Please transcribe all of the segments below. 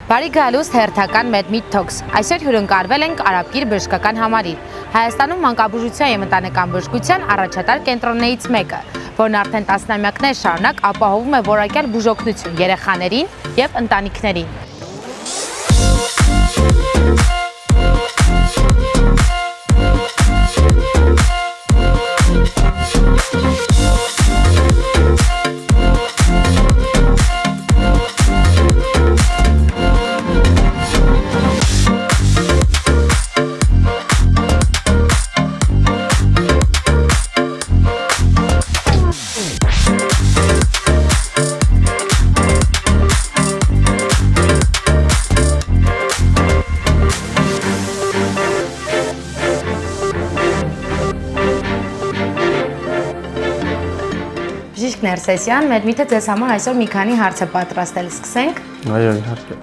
Բարի գալուստ հերթական MedMeet Talks։ Այսօր հյուրընկալվել ենք Արաբկիր բժշկական համալիր։ Հայաստանում մանկաբուժության եւ ընտանեկան բժշկության առաջատար կենտրոններից մեկը, որն արդեն տասնամյակներ շարունակ ապահովում է որակյալ բուժօգնություն երեխաներին եւ ընտանիքներին։ Բժիշկ Ներսեսյան, MedMeet-ը ձեզ համար այսօր մի քանի հարց է պատրաստել, սկսենք։ Այո, իհարկե։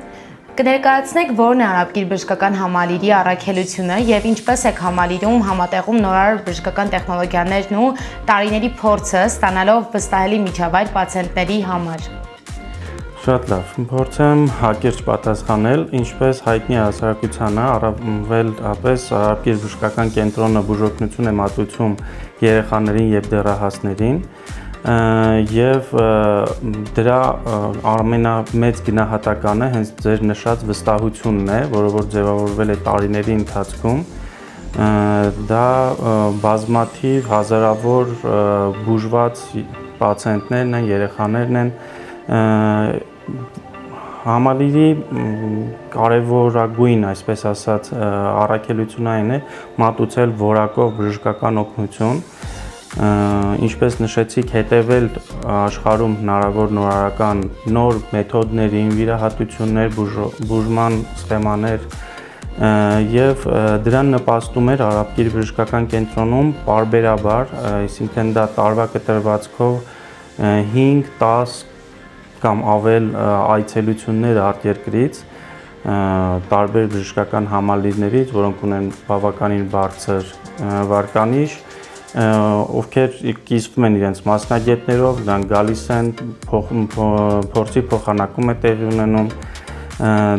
Կներկայացնեք ո՞րն է Արաբկիր բժշկական համալիրի առաքելությունը եւ ինչպես եք համալիրում համատեղում նորարար բժշկական տեխնոլոգիաներն ու տարիների փորձը ստանալով վստահելի միջավայր պացիենտների համար։ Շատ լավ, փորձեմ հակիրճ պատասխանել, ինչպես հայտնի հասարակությանը, առավելապես Արաբկիր բժշկական կենտրոնը բուժօգնություն է մատուցում երեխաներին եւ դեռահասներին, եւ դրա ամենամեծ գնահատականը հենց ձեր նշած վստահությունն է, որը որ ձևավորվել է տարիների ընթացքում։ Դա բազմաթիվ հազարավոր բուժված պացիենտներն են, երեխաներն են։ Համալիրի կարևորագույն, այսպես ասած, առաքելությունը այն է մատուցել որակով բժշկական օգնություն, ինչպես նշեցիք, հետևել աշխարհում հնարավոր նորարարական նոր մեթոդներին, վիրահատություններ, բուժման սխեմաներ եւ դրան նպաստում էր Արաբկիր բժշկական կենտրոնում պարբերաբար, այսինքն դա տարվա կտրվածքով 5-10 կամ ավել այցելություններ արտերկրից, տարբեր բժշկական համալիրներից, որոնք ունեն բավականին բարձր վարկանիշ, ովքեր կիսվում են իրենց մասնագետներով, նրանք գալիս են, փորձի փոխանակում է տեղի ունենում։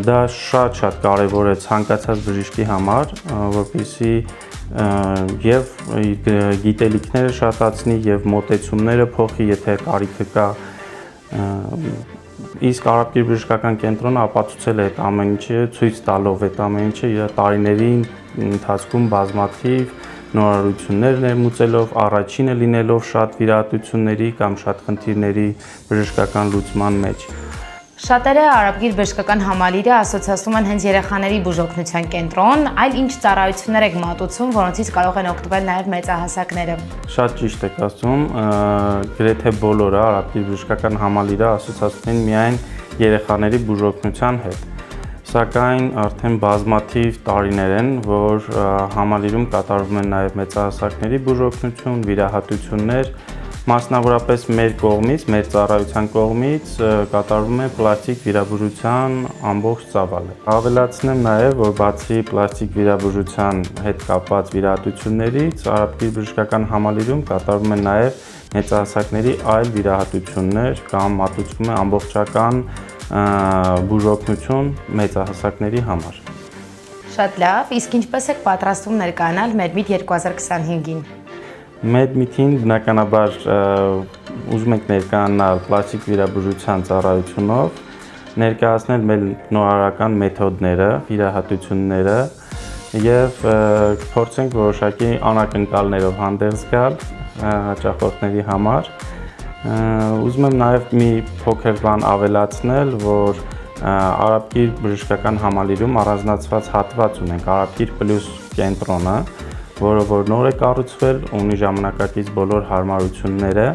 Դա շատ կարևոր է ցանկացած բժշկի համար, որպեսզի եւ գիտելիքները շատացնի եւ մոտեցումները փոխի, եթե կարիքը կա։ Իսկ Արաբկիր բժշկական կենտրոնը ապացուցել է այդ ամեն ինչը, ցույց տալով այդ ամեն ինչը իր տարիների ընթացքում բազմաթիվ նորարարություններ ներմուծելով, առաջինը լինելով շատ վիրահատությունների կամ շատ խնդիրների բժշկական լուծման մեջ։ Շատերը Արաբկիր բժշկական համալիրը ասոցացնում են հենց երեխաների բուժօգնության կենտրոն, այլ ինչ ծառայություններ եք մատուցում, որոնցից կարող են օգտվել նաև մեծահասակները։ Շատ ճիշտ եք ասում, գրեթե բոլորը Արաբկիր բժշկական համալիրը ասոցացնում են միայն երեխաների բուժօգնության հետ։ Սակայն արդեն բազմաթիվ տարիներ են, որ համալիրում կատարվում են նաև մեծահասակների բուժօգնություն, վիրահատություններ, մասնավորապես մեր կողմից, մեր ծառայության կողմից կատարվում է պլաստիկ վիրաբուժության ամբողջ ծավալը։ Ավելացնեմ նաև, որ բացի պլաստիկ վիրաբուժության հետ կապված վիրահատություններից, Արաբկիր բժշկական համալիրում կատարվում են նաև մեծահասակների այլ վիրահատություններ կամ մատուցվում է ամբողջական բուժօգնություն մեծահասակների համար։ Շատ լավ, իսկ ինչպես եք պատրաստվում ներկայանալ MedMeet 2025-ին։ MedMeet-ին բնականաբար ուզում ենք ներկայանալ պլաստիկ վիրաբուժության ծառայությունով, ներկայացնել մեր նորարարական մեթոդները, վիրահատությունները եւ փորձենք որոշակի անակնկալներով հանդես գալ հաճախորդների համար։ Ուզում եմ նաև մի փոքր բան ավելացնել, որ Արաբկիր բժշկական համալիրում առանձնացված հատված ունենք Արաբկիր պլյուս կենտրոնը, որը որ նոր է կառուցվել, ունի ժամանակակից բոլոր հարմարությունները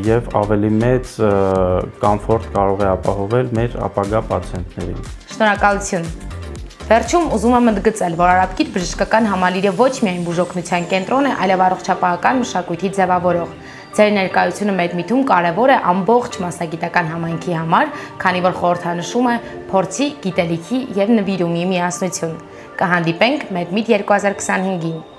եւ ավելի մեծ կոմֆորտ կարող է ապահովել մեր ապագա պացիենտներին։ Շնորհակալություն։ Վերջում ուզում եմ ընդգծել, որ Արաբկիր բժշկական համալիրը ոչ միայն բուժօգնության կենտրոն է, այլև առողջապահական մշակույթի ձևավորող։ Ձեր ներկայությունը MedMeet-ում կարևոր է ամբողջ մասնագիտական համայնքի համար, քանի որ խորհրդանշում է փորձի, գիտելիքի եւ նվիրումի միասնություն։ Կհանդիպենք MedMeet 2025-ին։